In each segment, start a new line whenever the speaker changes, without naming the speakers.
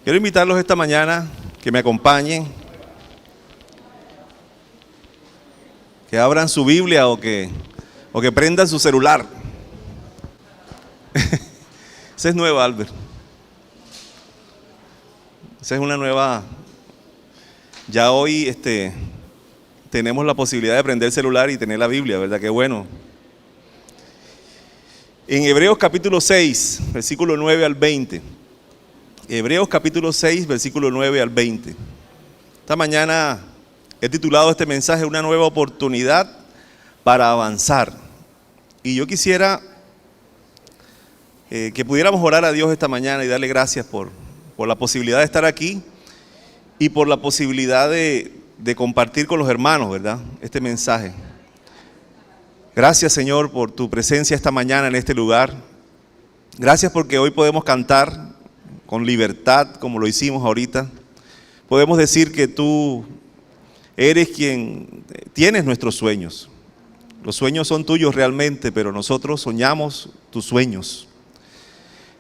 Quiero invitarlos esta mañana que me acompañen, que abran su Biblia o que prendan su celular. Esa es nueva, Albert. Esa es una nueva. Ya hoy tenemos la posibilidad de prender el celular y tener la Biblia, ¿verdad? Qué bueno. En Hebreos capítulo 6, versículo 9 al 20. Hebreos capítulo 6, versículo 9 al 20. Esta mañana he titulado este mensaje Una nueva oportunidad para avanzar. Y yo quisiera que pudiéramos orar a Dios esta mañana y darle gracias por la posibilidad de estar aquí y por la posibilidad de compartir con los hermanos, ¿verdad? Este mensaje. Gracias, Señor, por tu presencia esta mañana en este lugar. Gracias porque hoy podemos cantar con libertad, como lo hicimos ahorita. Podemos decir que tú eres quien tienes nuestros sueños. Los sueños son tuyos realmente, pero nosotros soñamos tus sueños.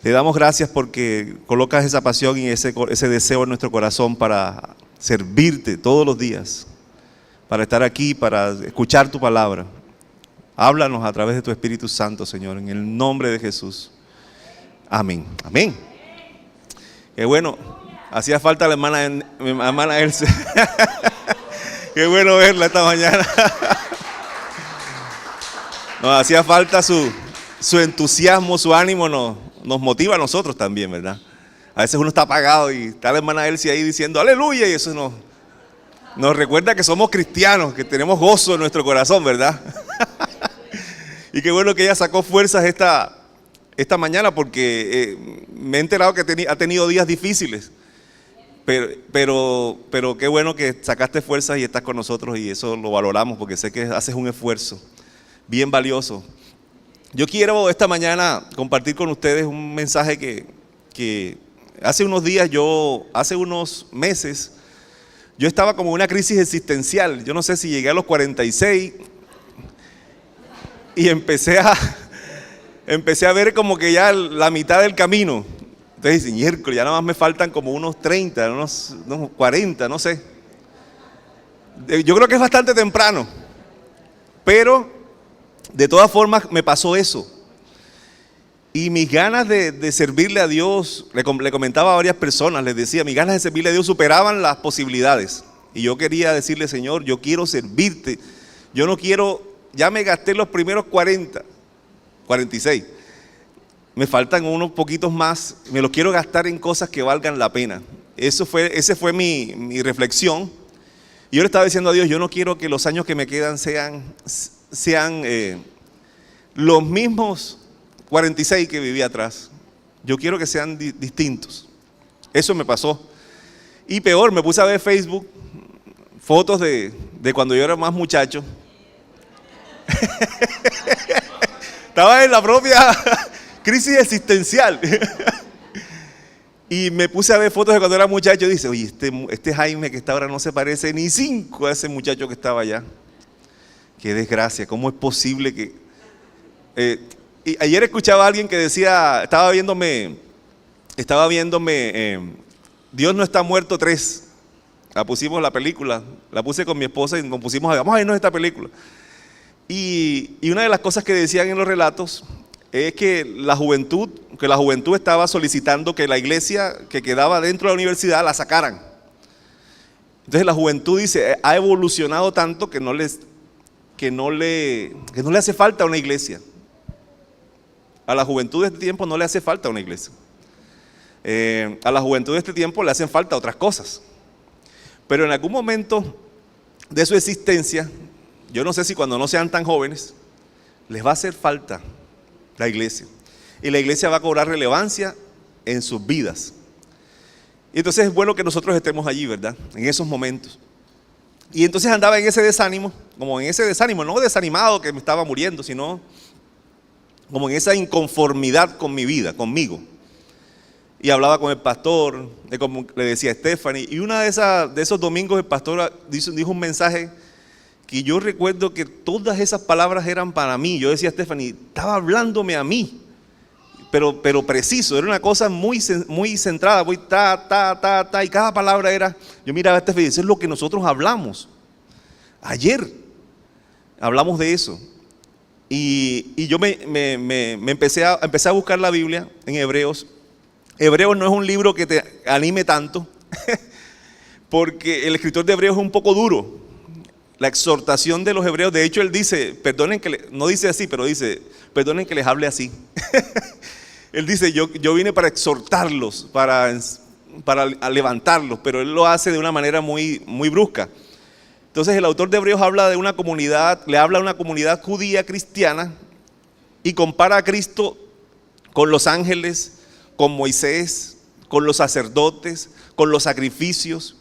Te damos gracias porque colocas esa pasión y ese deseo en nuestro corazón para servirte todos los días, para estar aquí, para escuchar tu palabra. Háblanos a través de tu Espíritu Santo, Señor, en el nombre de Jesús. Amén. Amén. Qué bueno, hacía falta la hermana Elsa. Qué bueno verla esta mañana. Nos hacía falta su entusiasmo, su ánimo, nos motiva a nosotros también, ¿verdad? A veces uno está apagado y está la hermana Elsie ahí diciendo aleluya, y eso nos recuerda que somos cristianos, que tenemos gozo en nuestro corazón, ¿verdad? Y qué bueno que ella sacó fuerzas esta mañana, porque me he enterado que ha tenido días difíciles, pero qué bueno que sacaste fuerzas y estás con nosotros, y eso lo valoramos porque sé que haces un esfuerzo bien valioso. Yo quiero esta mañana compartir con ustedes un mensaje que hace unos meses, yo estaba como en una crisis existencial. Yo no sé si llegué a los 46 y empecé a ver como que ya la mitad del camino. Entonces dicen, miércoles, ya nada más me faltan como unos 30, unos 40, no sé. Yo creo que es bastante temprano, pero de todas formas me pasó eso. Y mis ganas de servirle a Dios, le comentaba a varias personas, les decía, mis ganas de servirle a Dios superaban las posibilidades. Y yo quería decirle, Señor, yo quiero servirte. Yo no quiero, ya me gasté los primeros 46. Me faltan unos poquitos más, me los quiero gastar en cosas que valgan la pena. Esa fue mi reflexión. Y yo le estaba diciendo a Dios, yo no quiero que los años que me quedan sean los mismos 46 que viví atrás. Yo quiero que sean distintos. Eso me pasó. Y peor, me puse a ver Facebook, fotos de cuando yo era más muchacho. Estaba en la propia crisis existencial. Y me puse a ver fotos de cuando era muchacho y dice, oye, este Jaime que está ahora no se parece ni 5 a ese muchacho que estaba allá. Qué desgracia, ¿cómo es posible que... y ayer escuchaba a alguien que decía, estaba viéndome Dios no está muerto 3. La pusimos la película, la puse con mi esposa y nos pusimos a ver, vamos a vernos esta película. Y una de las cosas que decían en los relatos es que la juventud estaba solicitando que la iglesia que quedaba dentro de la universidad la sacaran. Entonces la juventud dice, ha evolucionado tanto que no le hace falta una iglesia. A la juventud de este tiempo no le hace falta una iglesia. A la juventud de este tiempo le hacen falta otras cosas. Pero en algún momento de su existencia, yo no sé si cuando no sean tan jóvenes, les va a hacer falta la iglesia. Y la iglesia va a cobrar relevancia en sus vidas. Y entonces es bueno que nosotros estemos allí, ¿verdad? En esos momentos. Y entonces andaba en ese desánimo, no desanimado que me estaba muriendo, sino como en esa inconformidad con mi vida, conmigo. Y hablaba con el pastor, como le decía a Stephanie, y una de esos domingos el pastor dijo un mensaje que yo recuerdo que todas esas palabras eran para mí. Yo decía a Stephanie, estaba hablándome a mí. pero preciso, era una cosa muy centrada, muy y cada palabra era, yo miraba este video, eso es lo que nosotros hablamos. Ayer hablamos de eso. Y yo me empecé a buscar la Biblia en Hebreos. Hebreos no es un libro que te anime tanto, porque el escritor de Hebreos es un poco duro. La exhortación de los hebreos, de hecho él dice, perdonen que, no dice así, pero dice, perdonen que les hable así. Él dice, yo vine para exhortarlos, para levantarlos, pero él lo hace de una manera muy brusca. Entonces el autor de Hebreos habla de una comunidad, le habla a una comunidad judía cristiana y compara a Cristo con los ángeles, con Moisés, con los sacerdotes, con los sacrificios,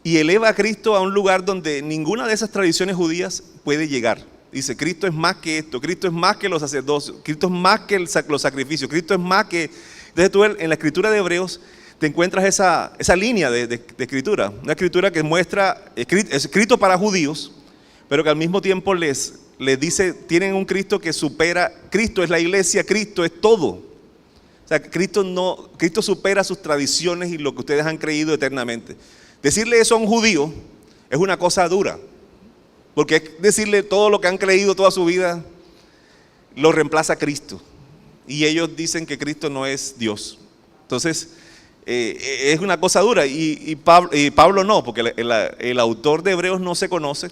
y eleva a Cristo a un lugar donde ninguna de esas tradiciones judías puede llegar. Dice, Cristo es más que esto, Cristo es más que los sacerdocios, Cristo es más que los sacrificios, Cristo es más que... Entonces tú en la escritura de Hebreos te encuentras esa línea de escritura, una escritura que muestra, es escrito para judíos, pero que al mismo tiempo les dice, tienen un Cristo que supera, Cristo es la iglesia, Cristo es todo. O sea, Cristo supera sus tradiciones y lo que ustedes han creído eternamente. Decirle eso a un judío es una cosa dura, porque es decirle todo lo que han creído toda su vida, lo reemplaza Cristo. Y ellos dicen que Cristo no es Dios. Entonces, es una cosa dura. Y Pablo no, porque el autor de Hebreos no se conoce.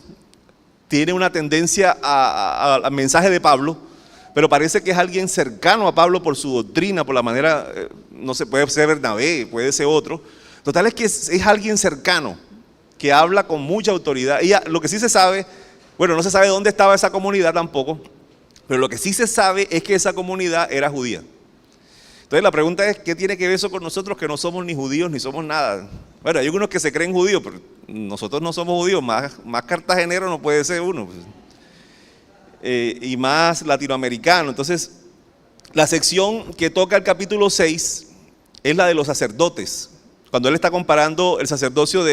Tiene una tendencia al mensaje de Pablo, pero parece que es alguien cercano a Pablo por su doctrina, por la manera, no sé, puede ser Bernabé, puede ser otro. Total es que es alguien cercano, que habla con mucha autoridad. Y lo que sí se sabe, bueno, no se sabe dónde estaba esa comunidad tampoco, pero lo que sí se sabe es que esa comunidad era judía. Entonces la pregunta es, ¿qué tiene que ver eso con nosotros que no somos ni judíos ni somos nada? Bueno, hay algunos que se creen judíos, pero nosotros no somos judíos, más cartagenero no puede ser uno. Y más latinoamericano. Entonces, la sección que toca el capítulo 6 es la de los sacerdotes. Cuando él está comparando el sacerdocio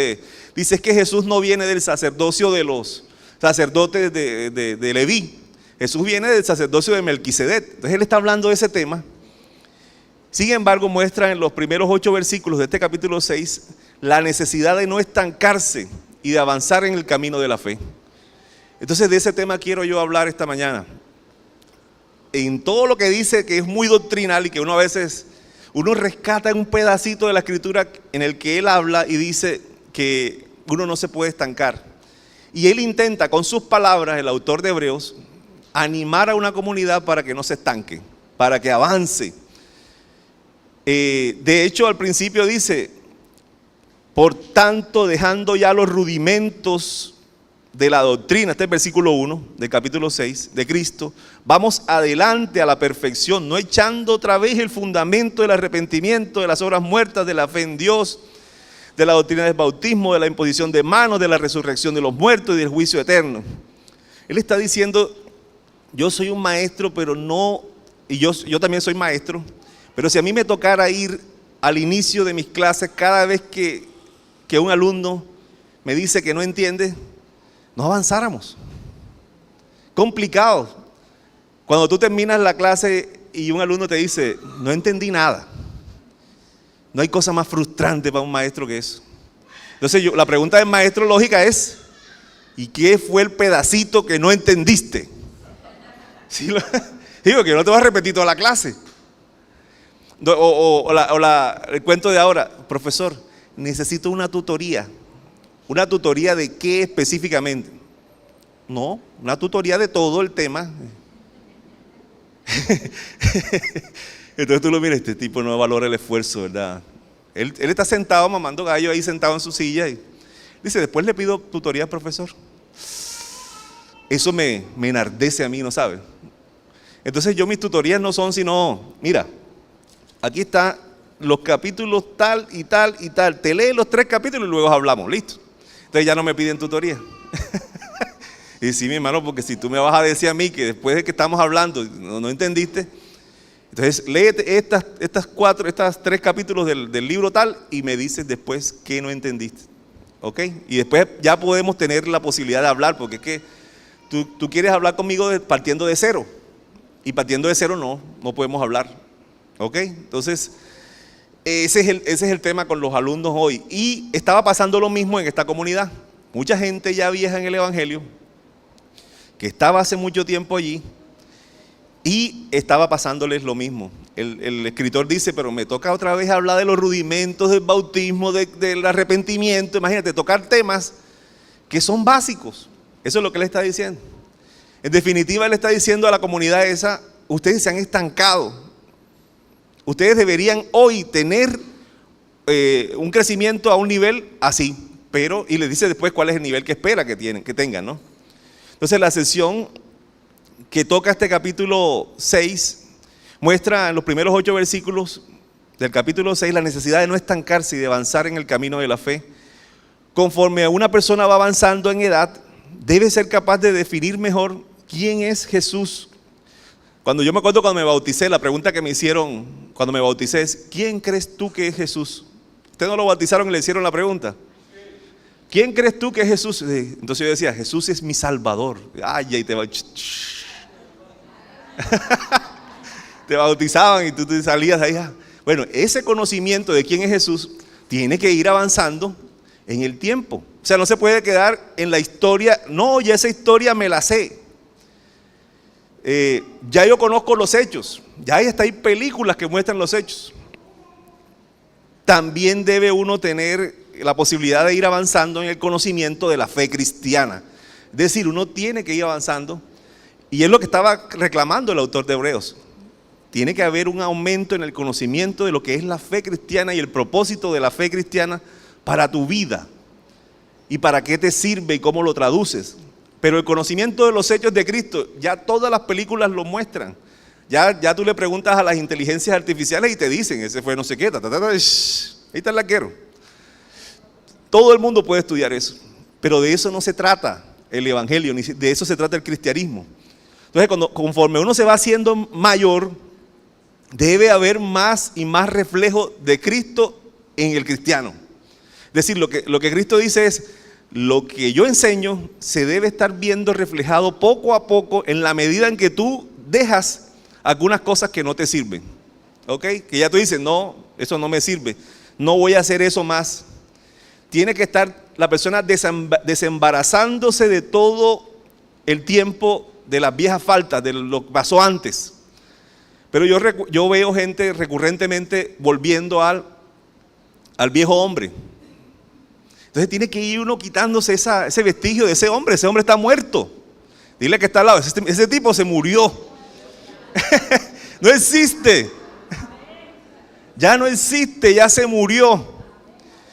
dice que Jesús no viene del sacerdocio de los sacerdotes de Leví. Jesús viene del sacerdocio de Melquisedec. Entonces él está hablando de ese tema. Sin embargo, muestra en los primeros 8 versículos de este capítulo 6 la necesidad de no estancarse y de avanzar en el camino de la fe. Entonces de ese tema quiero yo hablar esta mañana. En todo lo que dice que es muy doctrinal y que uno a veces, uno rescata un pedacito de la escritura en el que él habla y dice que uno no se puede estancar. Y él intenta con sus palabras, el autor de Hebreos, animar a una comunidad para que no se estanque, para que avance. De hecho, al principio dice, por tanto, dejando ya los rudimentos de la doctrina, este es el versículo 1 del capítulo 6 de Cristo, vamos adelante a la perfección, no echando otra vez el fundamento del arrepentimiento, de las obras muertas, de la fe en Dios, de la doctrina del bautismo, de la imposición de manos, de la resurrección de los muertos y del juicio eterno. Él está diciendo, yo soy un maestro, pero no, y yo también soy maestro, pero si a mí me tocara ir al inicio de mis clases cada vez que un alumno me dice que no entiende, no avanzáramos. Complicado. Cuando tú terminas la clase y un alumno te dice, no entendí nada. No hay cosa más frustrante para un maestro que eso. Entonces la pregunta del maestro lógica es, ¿y qué fue el pedacito que no entendiste? ¿Sí? Digo que no te vas a repetir toda la clase. El cuento de ahora, profesor, necesito una tutoría. ¿Una tutoría de qué específicamente? No, una tutoría de todo el tema. Entonces tú lo miras, este tipo no valora el esfuerzo, ¿verdad? Él está sentado mamando gallo ahí sentado en su silla y dice, después le pido tutoría al profesor. Eso me enardece a mí, ¿no sabe? Entonces mis tutorías no son sino, mira, aquí están los capítulos tal y tal y tal. Te lee los 3 capítulos y luego hablamos, listo. Entonces ya no me piden tutoría. Y sí, mi hermano, porque si tú me vas a decir a mí que después de que estamos hablando no entendiste, entonces léete estas 3 capítulos del libro tal y me dices después que no entendiste. ¿Ok? Y después ya podemos tener la posibilidad de hablar, porque es que tú quieres hablar conmigo partiendo de cero. Y partiendo de cero no podemos hablar. ¿Ok? Entonces, ese es el tema con los alumnos hoy. Y estaba pasando lo mismo en esta comunidad. Mucha gente ya vieja en el Evangelio, que estaba hace mucho tiempo allí, y estaba pasándoles lo mismo. El escritor dice, pero me toca otra vez hablar de los rudimentos del bautismo, del arrepentimiento. Imagínate, tocar temas que son básicos. Eso es lo que él está diciendo. En definitiva, él está diciendo a la comunidad esa, ustedes se han estancado. Ustedes deberían hoy tener un crecimiento a un nivel así. Pero, y le dice después cuál es el nivel que espera que tengan, ¿no? Entonces la sesión que toca este capítulo 6 muestra en los primeros 8 versículos del capítulo 6 la necesidad de no estancarse y de avanzar en el camino de la fe. Conforme una persona va avanzando en edad, debe ser capaz de definir mejor quién es Jesús. Cuando yo me acuerdo cuando me bauticé, la pregunta que me hicieron cuando me bauticé es, ¿quién crees tú que es Jesús? ¿Ustedes no lo bautizaron y le hicieron la pregunta? ¿Quién crees tú que es Jesús? Entonces yo decía, Jesús es mi Salvador. Ay, ahí te te bautizaban y tú te salías de ahí. Bueno, ese conocimiento de quién es Jesús tiene que ir avanzando en el tiempo. O sea, no se puede quedar en la historia. No, ya esa historia me la sé. Ya yo conozco los hechos. Ya hay películas que muestran los hechos. También debe uno tener la posibilidad de ir avanzando en el conocimiento de la fe cristiana. Es decir, uno tiene que ir avanzando, y es lo que estaba reclamando el autor de Hebreos. Tiene que haber un aumento en el conocimiento de lo que es la fe cristiana y el propósito de la fe cristiana para tu vida, y para qué te sirve y cómo lo traduces. Pero el conocimiento de los hechos de Cristo, ya todas las películas lo muestran. Ya tú le preguntas a las inteligencias artificiales y te dicen, ese fue no sé qué, ahí está el arquero. Todo el mundo puede estudiar eso, pero de eso no se trata el evangelio, ni de eso se trata el cristianismo. Entonces, conforme uno se va haciendo mayor, debe haber más y más reflejo de Cristo en el cristiano. Es decir, lo que Cristo dice es, lo que yo enseño se debe estar viendo reflejado poco a poco en la medida en que tú dejas algunas cosas que no te sirven. ¿Ok? Que ya tú dices, no, eso no me sirve, no voy a hacer eso más. Tiene que estar la persona desembarazándose de todo el tiempo de las viejas faltas, de lo que pasó antes. Pero yo veo gente recurrentemente volviendo al viejo hombre. Entonces tiene que ir uno quitándose ese vestigio de ese hombre está muerto. Dile que está al lado, ese tipo se murió. No existe. Ya no existe, ya se murió.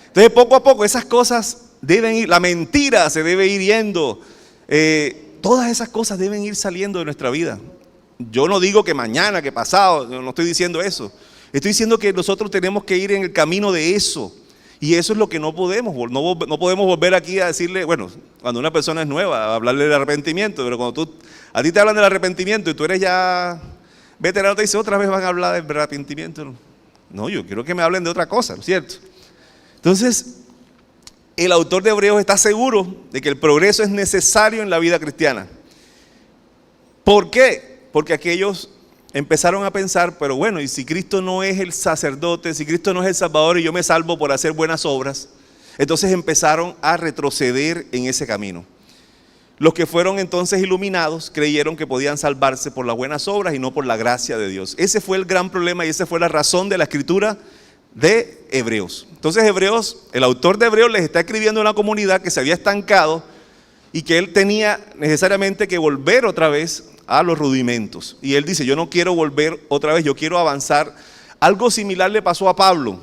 Entonces poco a poco esas cosas deben ir, la mentira se debe ir yendo, todas esas cosas deben ir saliendo de nuestra vida. Yo no digo que mañana, que pasado, no estoy diciendo eso. Estoy diciendo que nosotros tenemos que ir en el camino de eso. Y eso es lo que no podemos volver aquí a decirle, bueno, cuando una persona es nueva, a hablarle del arrepentimiento, pero cuando a ti te hablan del arrepentimiento y tú eres ya veterano, te dice, otra vez van a hablar del arrepentimiento. No, yo quiero que me hablen de otra cosa, ¿no es cierto? Entonces, el autor de Hebreos está seguro de que el progreso es necesario en la vida cristiana. ¿Por qué? Porque aquellos empezaron a pensar, pero bueno, y si Cristo no es el sacerdote, si Cristo no es el Salvador y yo me salvo por hacer buenas obras, entonces empezaron a retroceder en ese camino. Los que fueron entonces iluminados creyeron que podían salvarse por las buenas obras y no por la gracia de Dios. Ese fue el gran problema y esa fue la razón de la escritura de Hebreos. Entonces el autor de Hebreos les está escribiendo a una comunidad que se había estancado y que él tenía necesariamente que volver otra vez a los rudimentos. Y él dice, yo no quiero volver otra vez, yo quiero avanzar. Algo similar le pasó a Pablo,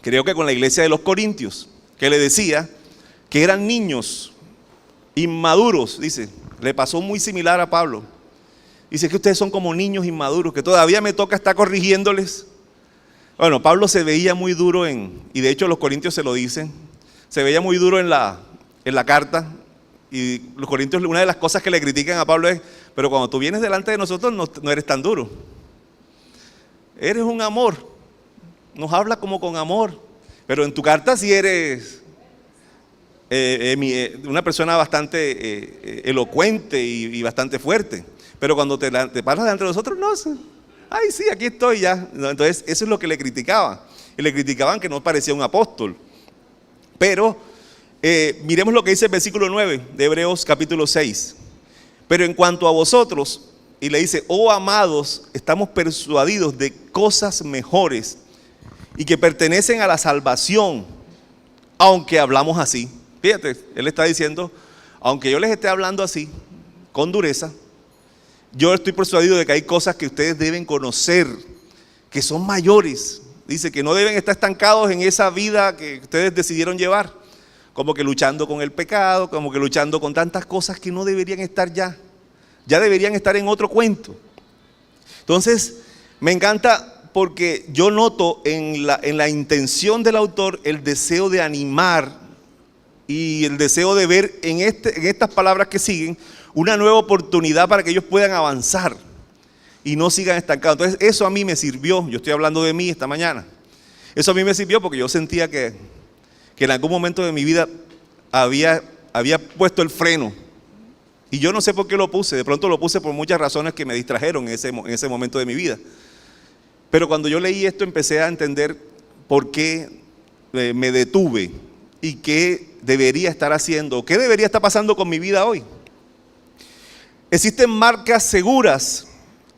creo que con la iglesia de los Corintios, que le decía que eran niños inmaduros, dice, le pasó muy similar a Pablo. Dice que ustedes son como niños inmaduros, que todavía me toca estar corrigiéndoles. Bueno, Pablo se veía muy duro y de hecho los corintios se lo dicen, se veía muy duro en la carta, y los corintios, una de las cosas que le critican a Pablo es, pero cuando tú vienes delante de nosotros no eres tan duro, eres un amor, nos habla como con amor, pero en tu carta sí eres una persona bastante elocuente y bastante fuerte, pero cuando te paras delante de nosotros, no, ay sí, aquí estoy ya. No, entonces eso es lo que le criticaban. Y le criticaban que no parecía un apóstol. Pero miremos lo que dice el versículo 9 de Hebreos capítulo 6. Pero en cuanto a vosotros, y le dice, oh amados, estamos persuadidos de cosas mejores y que pertenecen a la salvación, aunque hablamos así. Fíjate, él está diciendo, aunque yo les esté hablando así, con dureza, yo estoy persuadido de que hay cosas que ustedes deben conocer, que son mayores. Dice que no deben estar estancados en esa vida que ustedes decidieron llevar, como que luchando con el pecado, como que luchando con tantas cosas que no deberían estar ya deberían estar en otro cuento. Entonces, me encanta porque yo noto en la intención del autor el deseo de animar y el deseo de ver en estas palabras que siguen una nueva oportunidad para que ellos puedan avanzar y no sigan estancados. Entonces eso a mí me sirvió, yo estoy hablando de mí esta mañana, eso a mí me sirvió porque yo sentía que en algún momento de mi vida había puesto el freno y yo no sé por qué lo puse, de pronto lo puse por muchas razones que me distrajeron en ese momento de mi vida, pero cuando yo leí esto empecé a entender por qué me detuve y qué debería estar haciendo, qué debería estar pasando con mi vida hoy. Existen marcas seguras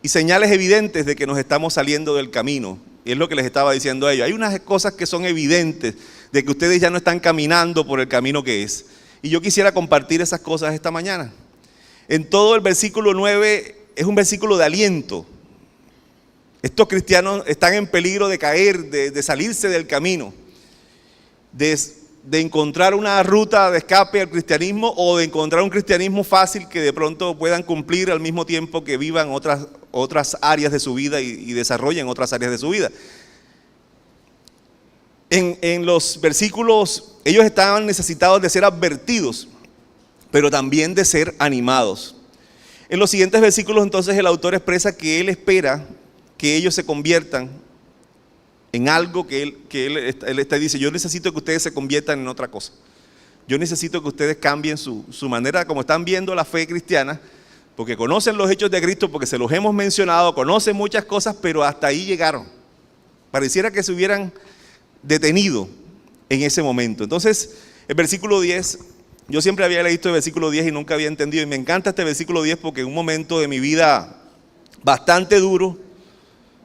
y señales evidentes de que nos estamos saliendo del camino. Y es lo que les estaba diciendo a ellos. Hay unas cosas que son evidentes de que ustedes ya no están caminando por el camino que es. Y yo quisiera compartir esas cosas esta mañana. En todo el versículo 9 es un versículo de aliento. Estos cristianos están en peligro de caer, de salirse del camino, de encontrar una ruta de escape al cristianismo o de encontrar un cristianismo fácil que de pronto puedan cumplir al mismo tiempo que vivan otras áreas de su vida y desarrollen otras áreas de su vida. En los versículos, ellos estaban necesitados de ser advertidos, pero también de ser animados. En los siguientes versículos entonces el autor expresa que él espera que ellos se conviertan en algo que él dice, yo necesito que ustedes se conviertan en otra cosa. Yo necesito que ustedes cambien su manera como están viendo la fe cristiana, porque conocen los hechos de Cristo, porque se los hemos mencionado, conocen muchas cosas, pero hasta ahí llegaron. Pareciera que se hubieran detenido en ese momento. Entonces, el versículo 10, yo siempre había leído el versículo 10 y nunca había entendido, y me encanta este versículo 10 porque en un momento de mi vida bastante duro,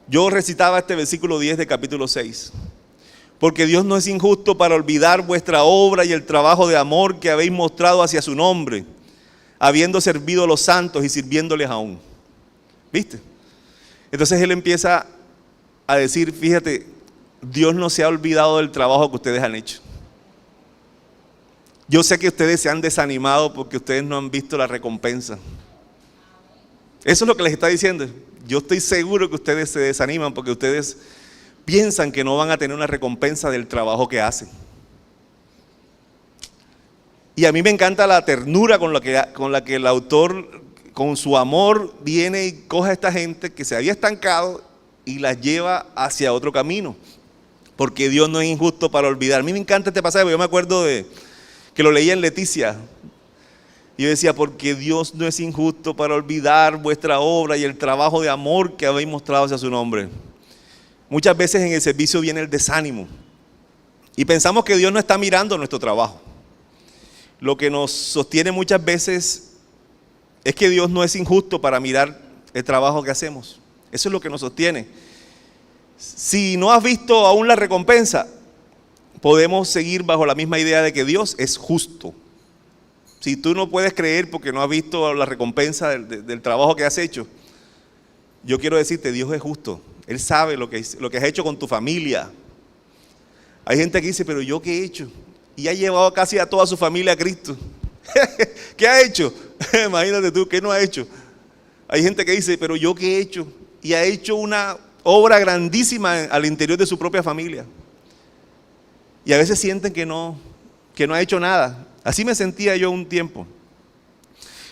yo recitaba este versículo 10 de capítulo 6. Porque Dios no es injusto para olvidar vuestra obra y el trabajo de amor que habéis mostrado hacia su nombre, habiendo servido a los santos y sirviéndoles aún. ¿Viste? Entonces él empieza a decir, fíjate, Dios no se ha olvidado del trabajo que ustedes han hecho. Yo sé que ustedes se han desanimado porque ustedes no han visto la recompensa. Eso es lo que les está diciendo. Yo estoy seguro que ustedes se desaniman porque ustedes piensan que no van a tener una recompensa del trabajo que hacen. Y a mí me encanta la ternura con la que el autor, con su amor, viene y coge a esta gente que se había estancado y las lleva hacia otro camino. Porque Dios no es injusto para olvidar. A mí me encanta este pasaje, porque yo me acuerdo de que lo leía en Leticia. Y yo decía, porque Dios no es injusto para olvidar vuestra obra y el trabajo de amor que habéis mostrado hacia su nombre. Muchas veces en el servicio viene el desánimo y pensamos que Dios no está mirando nuestro trabajo. Lo que nos sostiene muchas veces es que Dios no es injusto para mirar el trabajo que hacemos. Eso es lo que nos sostiene. Si no has visto aún la recompensa, podemos seguir bajo la misma idea de que Dios es justo. Si tú no puedes creer porque no has visto la recompensa del trabajo que has hecho, yo quiero decirte, Dios es justo. Él sabe lo que has hecho con tu familia. Hay gente que dice, pero ¿yo qué he hecho? Y ha llevado casi a toda su familia a Cristo. ¿Qué ha hecho? Imagínate tú, ¿qué no ha hecho? Hay gente que dice, pero ¿yo qué he hecho? Y ha hecho una obra grandísima al interior de su propia familia. Y a veces sienten que no ha hecho nada. Así me sentía yo un tiempo.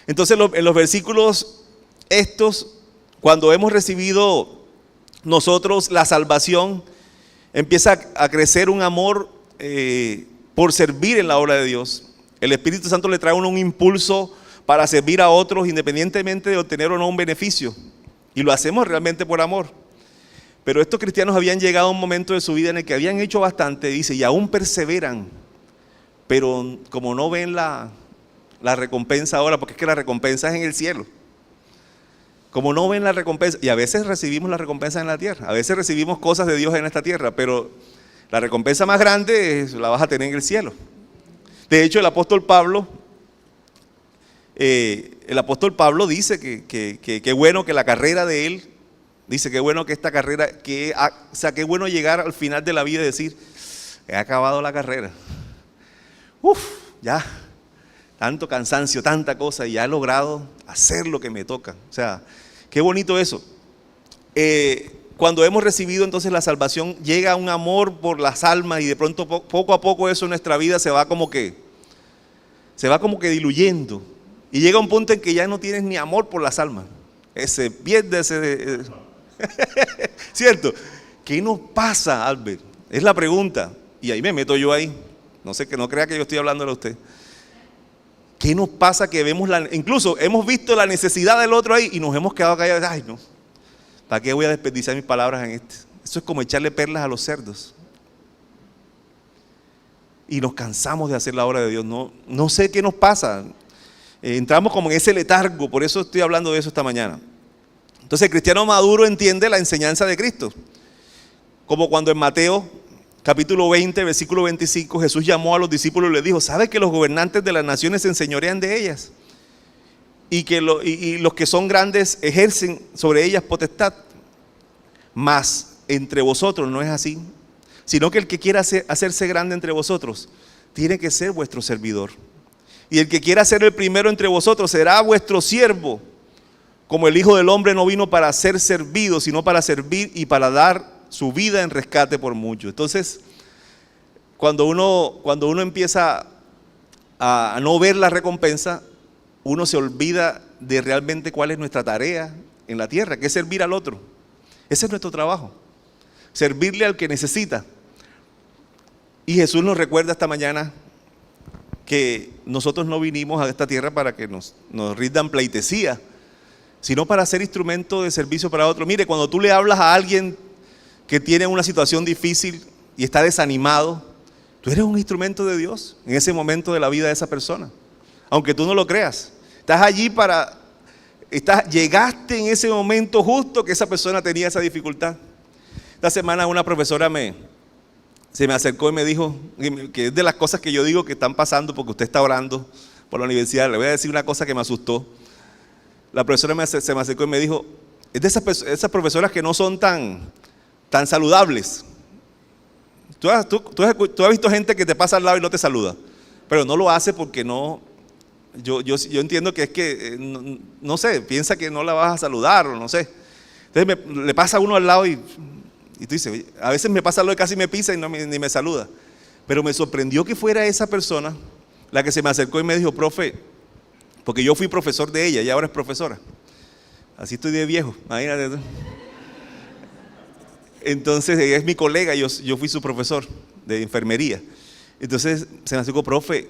Entonces en los versículos estos, cuando hemos recibido nosotros la salvación, empieza a crecer un amor por servir en la obra de Dios. El Espíritu Santo le trae a uno un impulso para servir a otros independientemente de obtener o no un beneficio. Y lo hacemos realmente por amor. Pero estos cristianos habían llegado a un momento de su vida en el que habían hecho bastante, dice, y aún perseveran, pero como no ven la recompensa ahora, porque es que la recompensa es en el cielo. Como no ven la recompensa, y a veces recibimos la recompensa en la tierra, a veces recibimos cosas de Dios en esta tierra, pero la recompensa más grande la vas a tener en el cielo. De hecho, el apóstol Pablo dice que bueno que la carrera de él, dice que bueno que esta carrera, o sea, qué bueno llegar al final de la vida y decir, he acabado la carrera. Ya, tanto cansancio, tanta cosa, y ya he logrado hacer lo que me toca. O sea, qué bonito eso. Cuando hemos recibido entonces la salvación, llega un amor por las almas y de pronto poco a poco eso en nuestra vida se va como que diluyendo. Y llega un punto en que ya no tienes ni amor por las almas. Se pierde ese... ¿Cierto? ¿Qué nos pasa, Albert? Es la pregunta. Y ahí me meto yo ahí. No sé, que no crea que yo estoy hablándole a usted. ¿Qué nos pasa que vemos incluso hemos visto la necesidad del otro ahí y nos hemos quedado callados? Ay, no. ¿Para qué voy a desperdiciar mis palabras en esto? Eso es como echarle perlas a los cerdos. Y nos cansamos de hacer la obra de Dios. No sé qué nos pasa. Entramos como en ese letargo, por eso estoy hablando de eso esta mañana. Entonces el cristiano maduro entiende la enseñanza de Cristo. Como cuando en Mateo capítulo 20, versículo 25, Jesús llamó a los discípulos y les dijo, ¿sabe que los gobernantes de las naciones se enseñorean de ellas? Y que los que son grandes ejercen sobre ellas potestad. Mas entre vosotros no es así, sino que el que quiera hacerse grande entre vosotros tiene que ser vuestro servidor. Y el que quiera ser el primero entre vosotros será vuestro siervo. Como el Hijo del Hombre no vino para ser servido, sino para servir y para dar su vida en rescate por muchos. Entonces, cuando uno empieza a no ver la recompensa, uno se olvida de realmente cuál es nuestra tarea en la tierra, que es servir al otro. Ese es nuestro trabajo, servirle al que necesita. Y Jesús nos recuerda esta mañana que nosotros no vinimos a esta tierra para que nos rindan pleitesía, sino para ser instrumento de servicio para otro. Mire, cuando tú le hablas a alguien que tiene una situación difícil y está desanimado, tú eres un instrumento de Dios en ese momento de la vida de esa persona. Aunque tú no lo creas, estás allí llegaste en ese momento justo que esa persona tenía esa dificultad. Esta semana una profesora se me acercó y me dijo, que es de las cosas que yo digo que están pasando porque usted está orando por la universidad. Le voy a decir una cosa que me asustó. La profesora se me acercó y me dijo, es de esas profesoras que no son tan saludables. Tú has visto gente que te pasa al lado y no te saluda, pero no lo hace porque no. Yo entiendo que es que, no sé, piensa que no la vas a saludar o no sé. Entonces le pasa a uno al lado y tú dices, a veces me pasa al lado y casi me pisa y ni me saluda. Pero me sorprendió que fuera esa persona la que se me acercó y me dijo, profe, porque yo fui profesor de ella y ahora es profesora. Así estoy de viejo, imagínate. Entonces ella es mi colega, yo fui su profesor de enfermería. Entonces se me acercó, profe,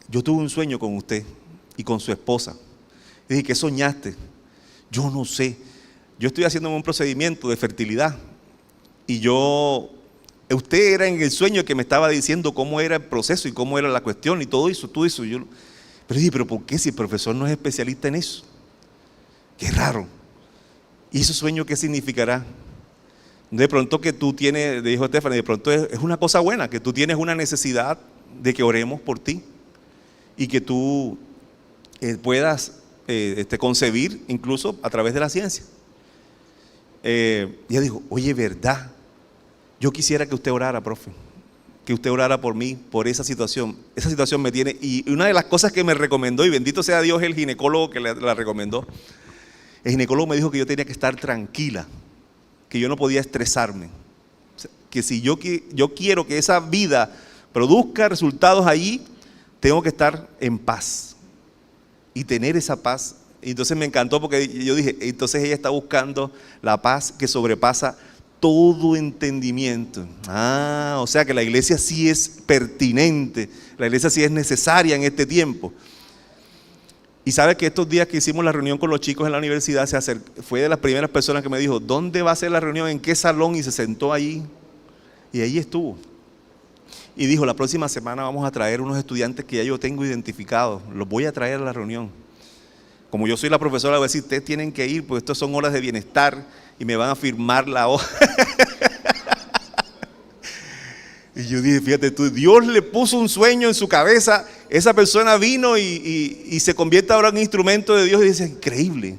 yo tuve un sueño con usted y con su esposa. Y dije, ¿qué soñaste? Yo no sé. Yo estoy haciendo un procedimiento de fertilidad. Y usted era en el sueño que me estaba diciendo cómo era el proceso y cómo era la cuestión y todo eso. Pero dije, ¿pero por qué si el profesor no es especialista en eso? Qué raro. ¿Y ese sueño qué significará? De pronto que tú tienes, dijo Stephanie, de pronto es una cosa buena, que tú tienes una necesidad de que oremos por ti. Y que tú puedas concebir incluso a través de la ciencia. Ella dijo, oye, ¿verdad? Yo quisiera que usted orara, profe, que usted orara por mí, por esa situación. Esa situación me tiene, y una de las cosas que me recomendó, y bendito sea Dios el ginecólogo que la recomendó, el ginecólogo me dijo que yo tenía que estar tranquila, que yo no podía estresarme, o sea, que si yo quiero que esa vida produzca resultados allí, tengo que estar en paz y tener esa paz. Y entonces me encantó porque yo dije, entonces ella está buscando la paz que sobrepasa todo entendimiento. O sea que la iglesia sí es pertinente, la iglesia sí es necesaria en este tiempo. Y sabe que estos días que hicimos la reunión con los chicos en la universidad, fue de las primeras personas que me dijo, ¿dónde va a ser la reunión? ¿En qué salón? Y se sentó allí. Y ahí estuvo. Y dijo, la próxima semana vamos a traer unos estudiantes que ya yo tengo identificados. Los voy a traer a la reunión. Como yo soy la profesora, voy a decir, ustedes tienen que ir, porque estas son horas de bienestar y me van a firmar la hoja. Y yo dije, fíjate tú, Dios le puso un sueño en su cabeza, esa persona vino y se convierte ahora en un instrumento de Dios y dice, increíble.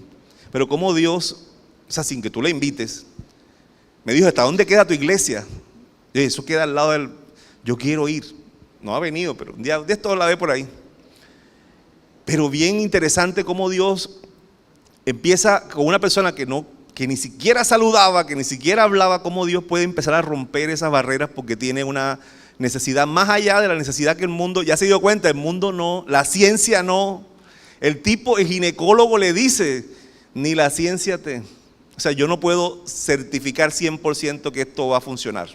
Pero como Dios, o sea, sin que tú le invites, me dijo, ¿hasta dónde queda tu iglesia? Yo dije, eso queda al lado del, yo quiero ir. No ha venido, pero un día esto la ve por ahí. Pero bien interesante cómo Dios empieza con una persona que ni siquiera saludaba, que ni siquiera hablaba, cómo Dios puede empezar a romper esas barreras porque tiene una necesidad más allá de la necesidad que el mundo, ya se dio cuenta, el mundo no, la ciencia no. El ginecólogo le dice, ni la ciencia o sea, yo no puedo certificar 100% que esto va a funcionar.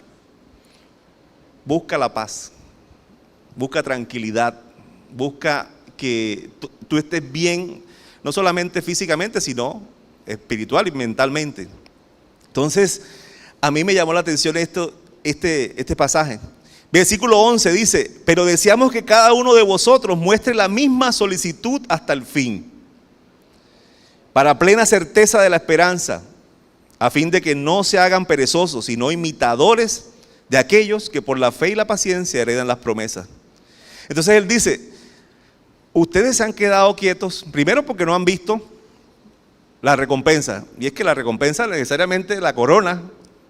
Busca la paz, busca tranquilidad, busca que tú estés bien, no solamente físicamente, sino espiritual y mentalmente. Entonces, a mí me llamó la atención este pasaje. Versículo 11 dice, pero deseamos que cada uno de vosotros muestre la misma solicitud hasta el fin, para plena certeza de la esperanza, a fin de que no se hagan perezosos, sino imitadores de aquellos que por la fe y la paciencia heredan las promesas. Entonces él dice, ustedes se han quedado quietos, primero porque no han visto la recompensa, y es que la recompensa necesariamente la corona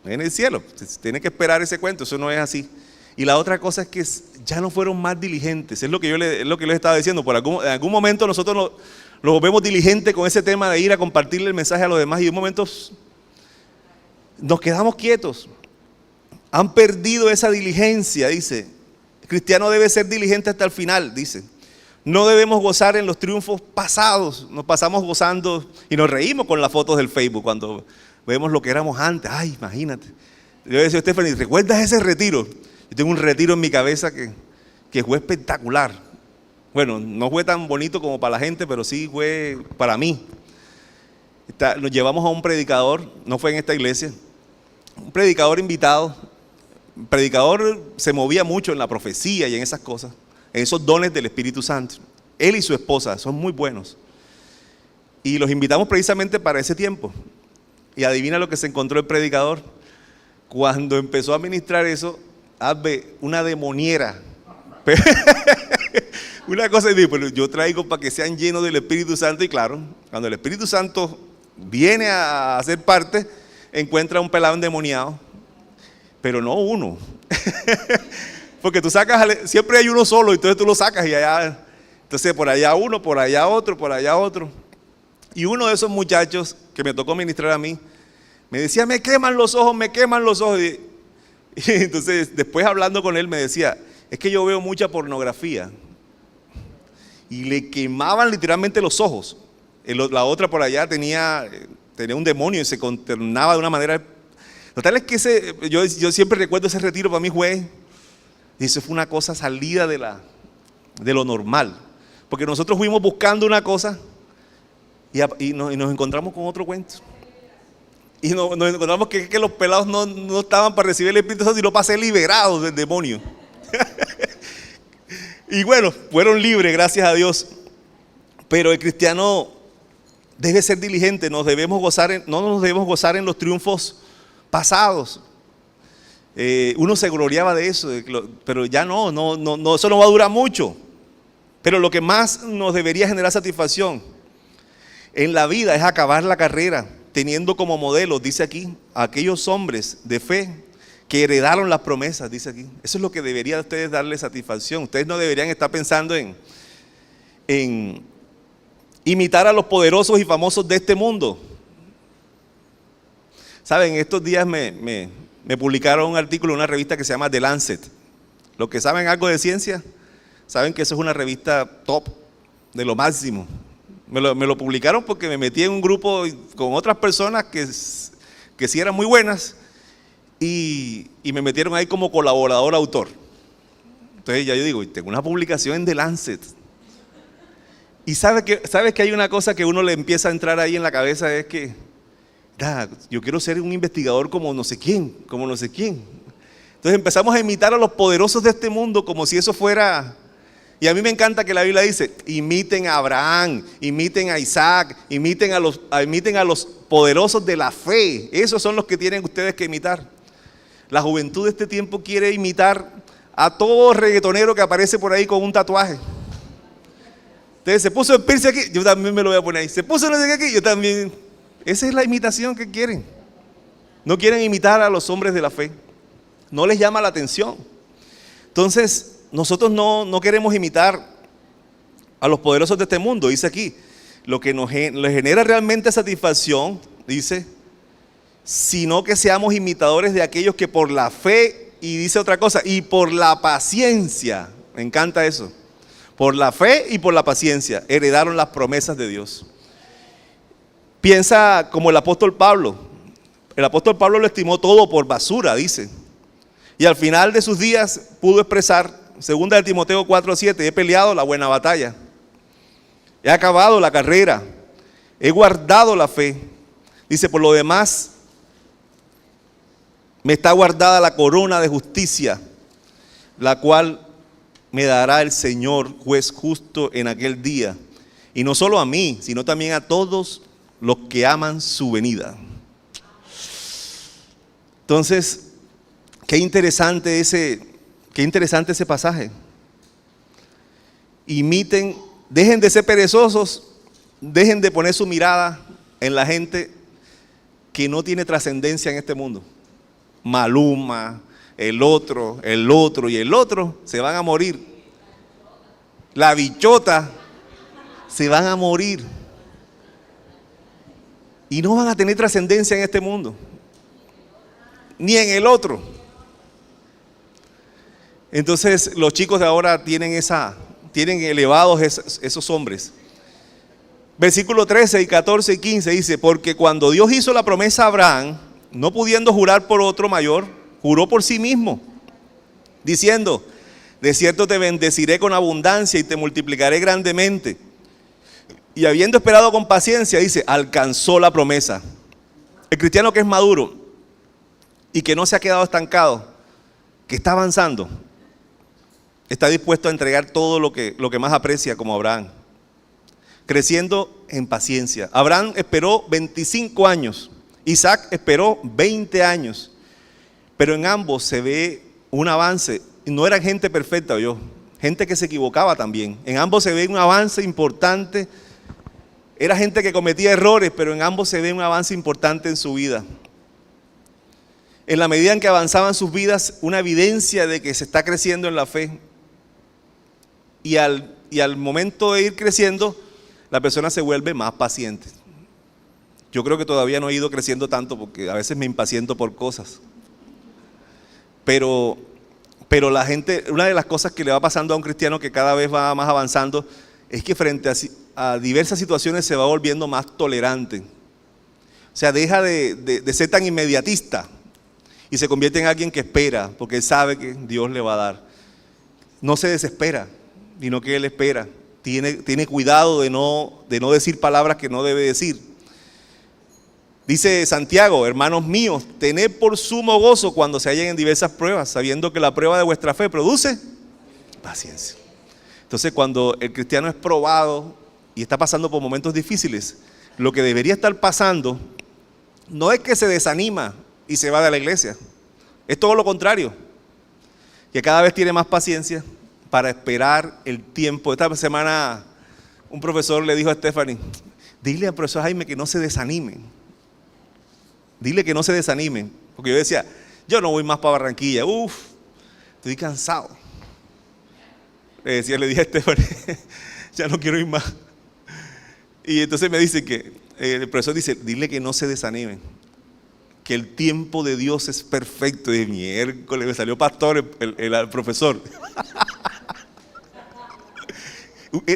en el cielo, tiene que esperar ese cuento, eso no es así. Y la otra cosa es que ya no fueron más diligentes, es lo que les estaba diciendo, en algún momento nosotros nos vemos diligentes con ese tema de ir a compartirle el mensaje a los demás y en momentos nos quedamos quietos, han perdido esa diligencia, dice, el cristiano debe ser diligente hasta el final, dice. No debemos gozar en los triunfos pasados, nos pasamos gozando y nos reímos con las fotos del Facebook cuando vemos lo que éramos antes. Ay, imagínate. Yo decía a Stephanie, ¿recuerdas ese retiro? Yo tengo un retiro en mi cabeza que fue espectacular. Bueno, no fue tan bonito como para la gente, pero sí fue para mí. Nos llevamos a un predicador, no fue en esta iglesia, un predicador invitado. El predicador se movía mucho en la profecía y en esas cosas, en esos dones del Espíritu Santo. Él y su esposa son muy buenos. Y los invitamos precisamente para ese tiempo. Y adivina lo que se encontró el predicador. Cuando empezó a ministrar eso, una demoniera. Una cosa, pues yo traigo para que sean llenos del Espíritu Santo. Y claro, cuando el Espíritu Santo viene a ser parte, encuentra un pelado endemoniado. Pero no uno. Porque tú sacas, siempre hay uno solo, entonces tú lo sacas y allá, entonces por allá uno, por allá otro, por allá otro. Y uno de esos muchachos que me tocó ministrar a mí, me decía, me queman los ojos, me queman los ojos. Y entonces después hablando con él me decía, es que yo veo mucha pornografía. Y le quemaban literalmente los ojos. La otra por allá tenía un demonio y se contornaba de una manera. Total es que yo siempre recuerdo ese retiro para mí fue. Y eso fue una cosa salida de lo normal. Porque nosotros fuimos buscando una cosa y nos encontramos con otro cuento. Y nos encontramos que los pelados no estaban para recibir el Espíritu Santo, sino para ser liberados del demonio. Y bueno, fueron libres, gracias a Dios. Pero el cristiano debe ser diligente, no nos debemos gozar en los triunfos pasados. Uno se gloriaba de eso, pero ya no, eso no va a durar mucho. Pero lo que más nos debería generar satisfacción en la vida es acabar la carrera, teniendo como modelo, dice aquí, a aquellos hombres de fe que heredaron las promesas, dice aquí. Eso es lo que debería a ustedes darle satisfacción. Ustedes no deberían estar pensando en imitar a los poderosos y famosos de este mundo. Saben, estos días me publicaron un artículo en una revista que se llama The Lancet. Los que saben algo de ciencia, saben que eso es una revista top, de lo máximo. Me lo publicaron porque me metí en un grupo con otras personas que sí eran muy buenas y me metieron ahí como colaborador autor. Entonces ya yo digo, tengo una publicación en The Lancet. Y sabes que hay una cosa que uno le empieza a entrar ahí en la cabeza, es que yo quiero ser un investigador como no sé quién, como no sé quién. Entonces empezamos a imitar a los poderosos de este mundo como si eso fuera... Y a mí me encanta que la Biblia dice, imiten a Abraham, imiten a Isaac, imiten a los poderosos de la fe. Esos son los que tienen ustedes que imitar. La juventud de este tiempo quiere imitar a todo reggaetonero que aparece por ahí con un tatuaje. Entonces se puso el piercing aquí, yo también me lo voy a poner ahí. Se puso no sé qué aquí, yo también. Esa es la imitación que quieren. No quieren imitar a los hombres de la fe. No les llama la atención. Entonces, nosotros no queremos imitar a los poderosos de este mundo. Dice aquí, lo que nos genera realmente satisfacción, dice, sino que seamos imitadores de aquellos que por la fe, y dice otra cosa, y por la paciencia, me encanta eso, por la fe y por la paciencia, heredaron las promesas de Dios. Piensa como el apóstol Pablo. El apóstol Pablo lo estimó todo por basura, dice. Y al final de sus días pudo expresar, 2 de Timoteo 4:7, he peleado la buena batalla, he acabado la carrera, he guardado la fe. Dice, por lo demás, me está guardada la corona de justicia, la cual me dará el Señor, juez justo, en aquel día. Y no solo a mí, sino también a todos los que aman su venida. Entonces, qué interesante ese pasaje. Imiten, dejen de ser perezosos, dejen de poner su mirada en la gente que no tiene trascendencia en este mundo. Maluma, el otro y el otro se van a morir. La bichota se van a morir. Y no van a tener trascendencia en este mundo, ni en el otro. Entonces los chicos de ahora tienen elevados esos hombres. Versículo 13 y 14 y 15 dice, porque cuando Dios hizo la promesa a Abraham, no pudiendo jurar por otro mayor, juró por sí mismo, diciendo, de cierto te bendeciré con abundancia y te multiplicaré grandemente. Y habiendo esperado con paciencia, dice, alcanzó la promesa. El cristiano que es maduro y que no se ha quedado estancado, que está avanzando, está dispuesto a entregar todo lo que más aprecia, como Abraham, creciendo en paciencia. Abraham esperó 25 años, Isaac esperó 20 años, pero en ambos se ve un avance. No eran gente perfecta, gente que se equivocaba también. En ambos se ve un avance importante. Era gente que cometía errores, pero en ambos se ve un avance importante en su vida. En la medida en que avanzaban sus vidas, una evidencia de que se está creciendo en la fe. Y al momento de ir creciendo, la persona se vuelve más paciente. Yo creo que todavía no he ido creciendo tanto porque a veces me impaciento por cosas. Pero la gente, una de las cosas que le va pasando a un cristiano que cada vez va más avanzando, es que frente a diversas situaciones se va volviendo más tolerante. O sea, deja de ser tan inmediatista y se convierte en alguien que espera, porque él sabe que Dios le va a dar. No se desespera, sino que él espera. Tiene cuidado de no decir palabras que no debe decir. Dice Santiago, hermanos míos, tened por sumo gozo cuando se hallen en diversas pruebas, sabiendo que la prueba de vuestra fe produce paciencia. Entonces, cuando el cristiano es probado y está pasando por momentos difíciles, lo que debería estar pasando no es que se desanima y se va de la iglesia. Es todo lo contrario, que cada vez tiene más paciencia para esperar el tiempo. Esta semana un profesor le dijo a Stephanie, dile al profesor Jaime que no se desanimen. Dile que no se desanimen. Porque yo decía, yo no voy más para Barranquilla. Estoy cansado. Le dije a Stephanie, ya no quiero ir más. Y entonces me dice que el profesor dice, dile que no se desanimen, que el tiempo de Dios es perfecto. Y miércoles me salió pastor el profesor.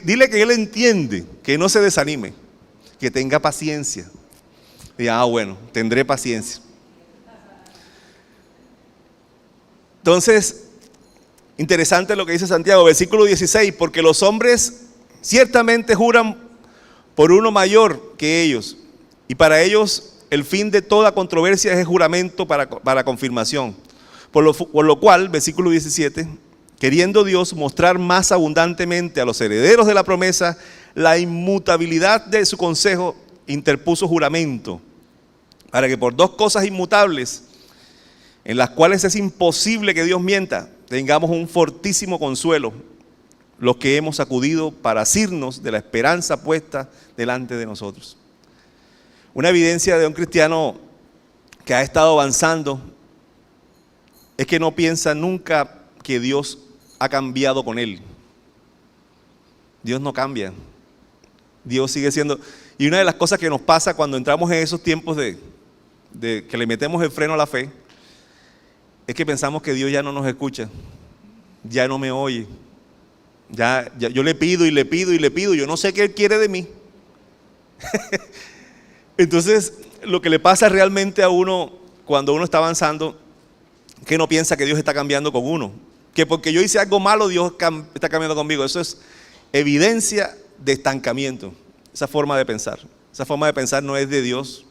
Dile que él entiende, que no se desanime, que tenga paciencia. Y bueno, tendré paciencia. Entonces, interesante lo que dice Santiago, versículo 16, porque los hombres Ciertamente juran por uno mayor que ellos, y para ellos el fin de toda controversia es el juramento para confirmación. Por lo cual, versículo 17, queriendo Dios mostrar más abundantemente a los herederos de la promesa la inmutabilidad de su consejo, interpuso juramento, para que por dos cosas inmutables, en las cuales es imposible que Dios mienta, tengamos un fortísimo consuelo, los que hemos acudido para asirnos de la esperanza puesta delante de nosotros. Una evidencia de un cristiano que ha estado avanzando es que no piensa nunca que Dios ha cambiado con él. Dios no cambia. Dios sigue siendo. Y una de las cosas que nos pasa cuando entramos en esos tiempos de que le metemos el freno a la fe, es que pensamos que Dios ya no nos escucha, ya no me oye. Ya yo le pido y le pido y le pido, yo no sé qué Él quiere de mí. Entonces, lo que le pasa realmente a uno cuando uno está avanzando, que no piensa que Dios está cambiando con uno, que porque yo hice algo malo, Dios está cambiando conmigo. Eso es evidencia de estancamiento, esa forma de pensar. Esa forma de pensar no es de Dios,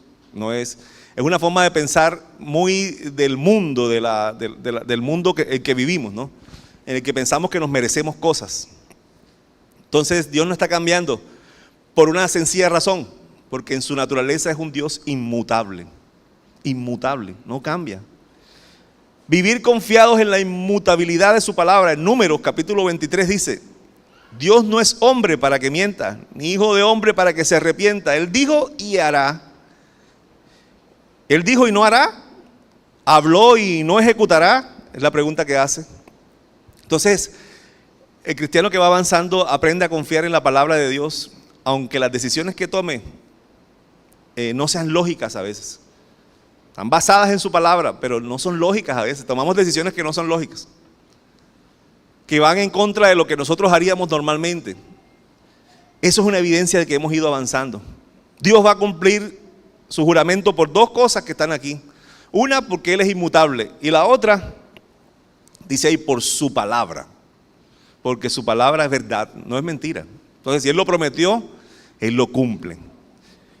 es una forma de pensar muy del mundo, del mundo el que vivimos, ¿no? En el que pensamos que nos merecemos cosas. Entonces Dios no está cambiando por una sencilla razón, porque en su naturaleza es un Dios inmutable, no cambia. Vivir confiados en la inmutabilidad de su palabra. En Números capítulo 23 dice: Dios no es hombre para que mienta, ni hijo de hombre para que se arrepienta. Él dijo y hará. Él dijo y no hará. Habló y no ejecutará. Es la pregunta que hace. Entonces, el cristiano que va avanzando aprende a confiar en la palabra de Dios, aunque las decisiones que tome no sean lógicas a veces. Están basadas en su palabra, pero no son lógicas a veces. Tomamos decisiones que no son lógicas, que van en contra de lo que nosotros haríamos normalmente. Eso es una evidencia de que hemos ido avanzando. Dios va a cumplir su juramento por dos cosas que están aquí. Una, porque Él es inmutable, y la otra, dice ahí, por su palabra, porque su palabra es verdad, no es mentira. Entonces, si Él lo prometió, Él lo cumple.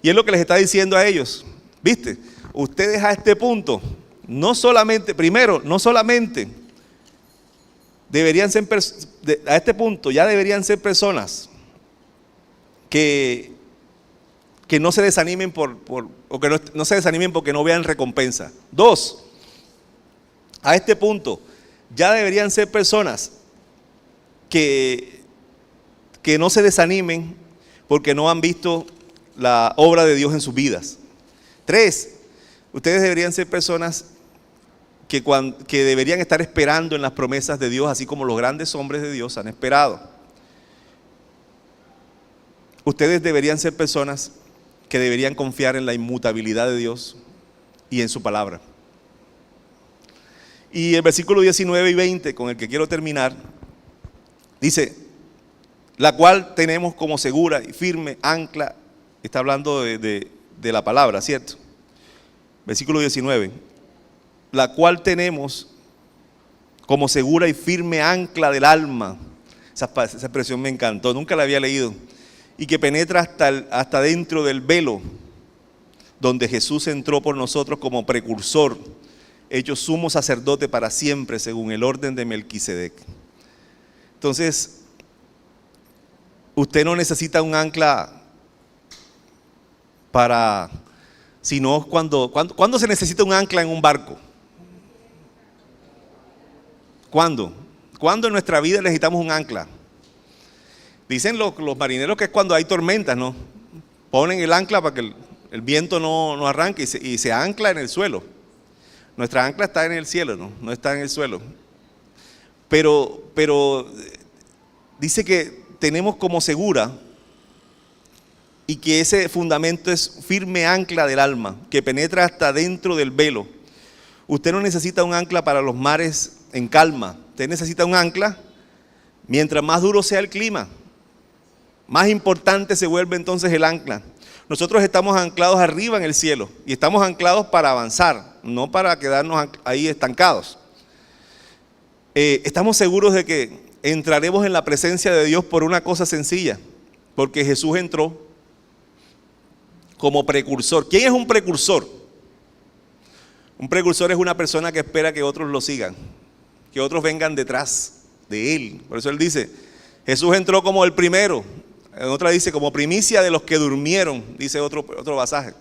Y es lo que les está diciendo a ellos. ¿Viste? Ustedes a este punto, no solamente deberían ser, a este punto ya deberían ser personas que no se desanimen o que no se desanimen porque no vean recompensa. Dos, a este punto ya deberían ser personas que no se desanimen porque no han visto la obra de Dios en sus vidas. Tres, ustedes deberían ser personas que deberían estar esperando en las promesas de Dios, así como los grandes hombres de Dios han esperado. Ustedes deberían ser personas que deberían confiar en la inmutabilidad de Dios y en su palabra. Y el versículo 19 y 20, con el que quiero terminar, dice: la cual tenemos como segura y firme ancla. Está hablando de la palabra, ¿cierto? Versículo 19. La cual tenemos como segura y firme ancla del alma. Esa expresión me encantó, nunca la había leído. Y que penetra hasta dentro del velo, donde Jesús entró por nosotros como precursor, hecho sumo sacerdote para siempre, según el orden de Melquisedec. Entonces, usted no necesita un ancla sino ¿cuándo se necesita un ancla en un barco? ¿Cuándo? ¿Cuándo en nuestra vida necesitamos un ancla? Dicen los marineros que es cuando hay tormentas, ¿no? Ponen el ancla para que el viento no arranque y se ancla en el suelo. Nuestra ancla está en el cielo, no está en el suelo. Pero dice que tenemos como segura y que ese fundamento es firme ancla del alma, que penetra hasta dentro del velo. Usted no necesita un ancla para los mares en calma. Usted necesita un ancla mientras más duro sea el clima. Más importante se vuelve entonces el ancla. Nosotros estamos anclados arriba en el cielo y estamos anclados para avanzar, no para quedarnos ahí estancados. Estamos seguros de que entraremos en la presencia de Dios por una cosa sencilla, porque Jesús entró como precursor. ¿Quién es un precursor? Un precursor es una persona que espera que otros lo sigan, que otros vengan detrás de él. Por eso él dice, Jesús entró como el primero. En otra dice, como primicia de los que durmieron, dice otro pasaje.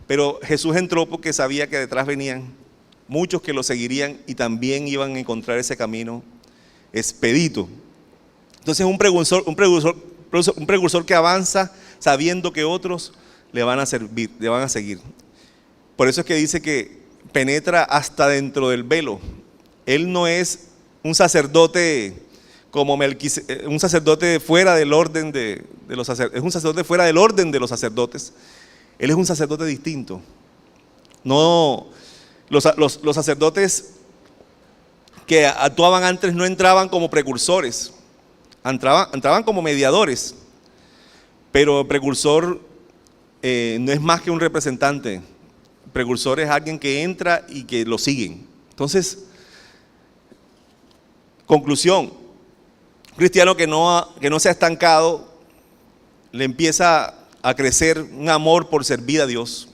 Pero Jesús entró porque sabía que detrás venían muchos que lo seguirían y también iban a encontrar ese camino expedito. Entonces un precursor que avanza sabiendo que otros le van a servir, le van a seguir. Por eso es que dice que penetra hasta dentro del velo. Él no es un sacerdote como un sacerdote fuera del orden de los sacerdotes. Es un sacerdote fuera del orden de los sacerdotes. Él es un sacerdote distinto. No, los sacerdotes que actuaban antes no entraban como precursores, entraban como mediadores. Pero el precursor no es más que un representante. El precursor es alguien que entra y que lo siguen. Entonces, conclusión, un cristiano que no se ha estancado, le empieza a crecer un amor por servir a Dios.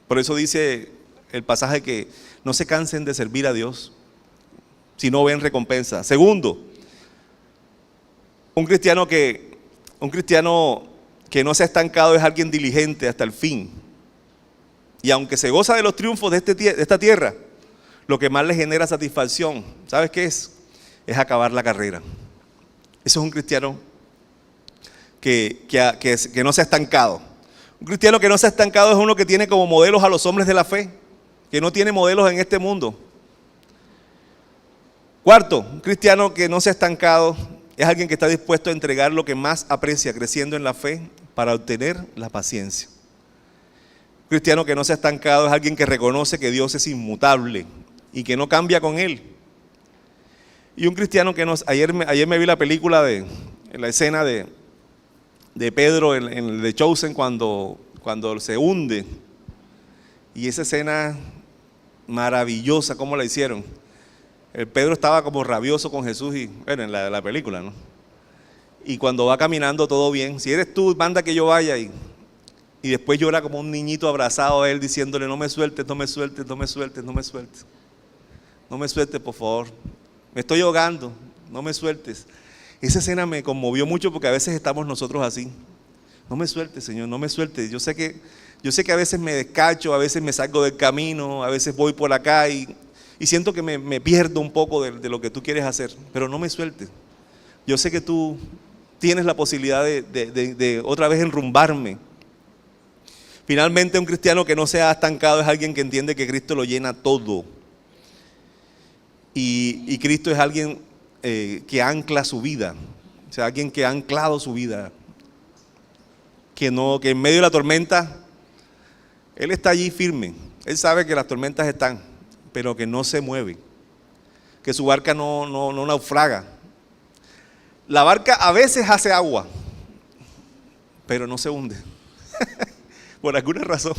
Por eso dice el pasaje que no se cansen de servir a Dios si no ven recompensa. Segundo, un cristiano que no se ha estancado es alguien diligente hasta el fin. Y aunque se goza de los triunfos de esta tierra, lo que más le genera satisfacción, ¿sabes qué es? Es acabar la carrera. Eso es un cristiano que no se ha estancado. Un cristiano que no se ha estancado es uno que tiene como modelos a los hombres de la fe, que no tiene modelos en este mundo. Cuarto, un cristiano que no se ha estancado es alguien que está dispuesto a entregar lo que más aprecia, creciendo en la fe para obtener la paciencia. Un cristiano que no se ha estancado es alguien que reconoce que Dios es inmutable y que no cambia con él. Y un cristiano que ayer me vi la película en la escena de Pedro en The Chosen cuando se hunde. Y esa escena maravillosa, ¿cómo la hicieron? El Pedro estaba como rabioso con Jesús y, bueno, en la película, ¿no? Y cuando va caminando todo bien, si eres tú, manda que yo vaya y después llora como un niñito abrazado a él diciéndole, no me sueltes, no me sueltes, no me sueltes, no me sueltes. No me sueltes, por favor. Me estoy ahogando, no me sueltes. Esa escena me conmovió mucho porque a veces estamos nosotros así. No me sueltes, Señor, no me sueltes. Yo sé que a veces me descacho, a veces me salgo del camino, a veces voy por acá y siento que me pierdo un poco de lo que tú quieres hacer, pero no me sueltes. Yo sé que tú tienes la posibilidad de otra vez enrumbarme. Finalmente, un cristiano que no se ha estancado es alguien que entiende que Cristo lo llena todo. Y Cristo es alguien que ancla su vida, o sea, alguien que ha anclado su vida, que en medio de la tormenta, Él está allí firme. Él sabe que las tormentas están, pero que no se mueve, que su barca no naufraga. La barca a veces hace agua, pero no se hunde, por alguna razón.